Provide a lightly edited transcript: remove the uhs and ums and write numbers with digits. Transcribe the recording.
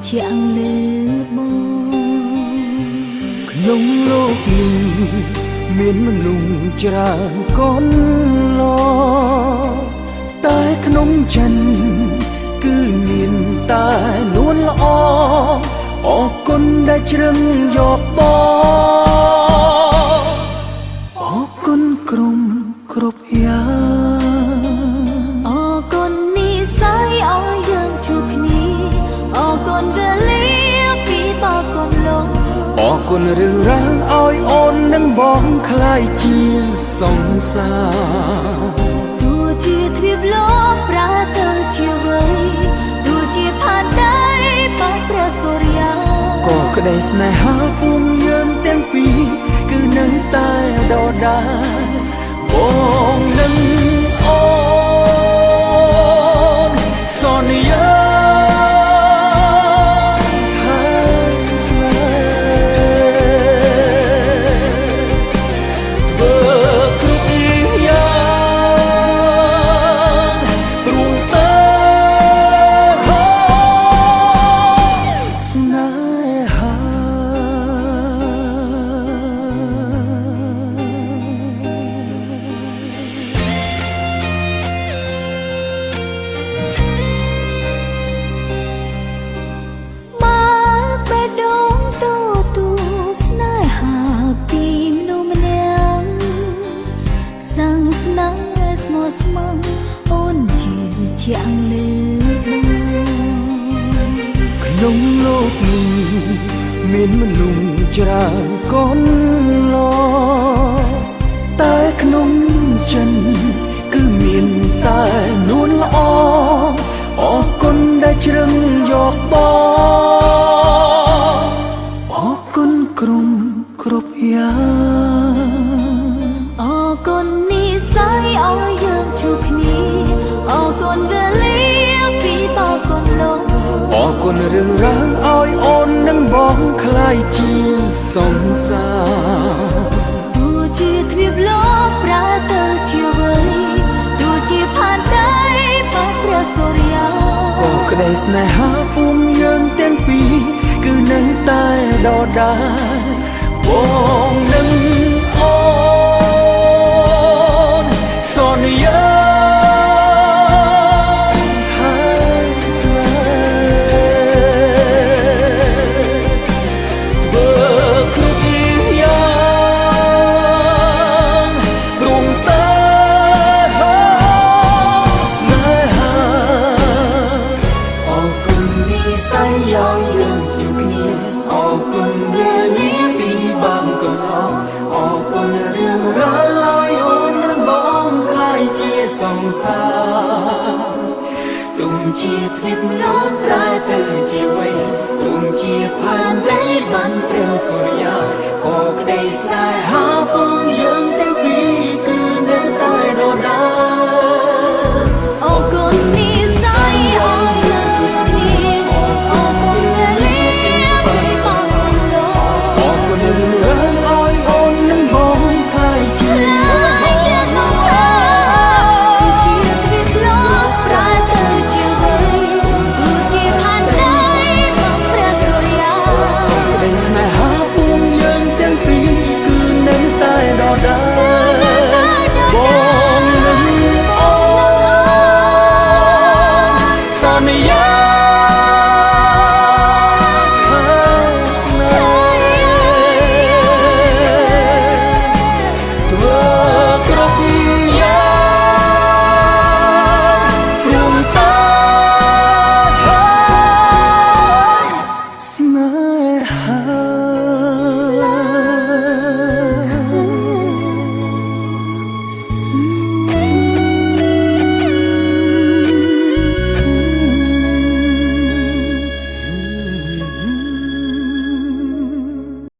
ជាអង្លើបងក្នុងលោកនេះមានមនុស្សច្រើនកូនឡតែក្នុងចិនគឺមានតែនួនល្អអរគុណដែលជ្រឹងយកបងអរគុណក្រុមគ្រប់យ៉ាងអរគុណនិស្ស័យឲ្យយើងជួបគ្នាអរគុណវេលាពីបោកគុំលងអរគុណរឿងរ៉ាវឲ្យអូននិងបងខ្លាយជាសង្សារទោះជាទ្វីបលោកប្រែទៅជាវ័យទោះជាផានដៃបាត់ព្រះសូរិយាក៏ក្តីស្នេហាពុំយើងទាំងពីរគឺនៅតែដដែលបងនឹងអូនសន្យាស្មងអូនជាអង្លើបងក្នុងលោកនេះមានមនុស្សច្រើនកូនឡតែក្នុងចិនគឺមានតែនួនល្អអរគុណដែលជ្រឹងយកបងអរគុណក្រុមគ្រប់យ៉ាងអរគុណនិស្ស័យឲ្យយើងជួបគ្នាអរគុណវេលាពីបោកគុំលងអរគុណរឿងរ៉ាវឲ្យអូននិងបងខ្លាយជាសង្សារទោះជាទ្វីបលោកប្រែទៅជាវ័យទោះជាផានដៃបាត់ព្រះសូរិយាក៏ក្តីស្នេហាពុំយើងទាំងពីរគឺនៅតែដដែលបងនឹងអូនសន្យាយើងជួបគ្នាអរគុណវេលាពីបានកន្លងអរគុណរឿងរ៉ាវឲ្យអូននិងបងខ្លាយជាសង្សារទុំជាទ្វីបលោកប្រែទៅជា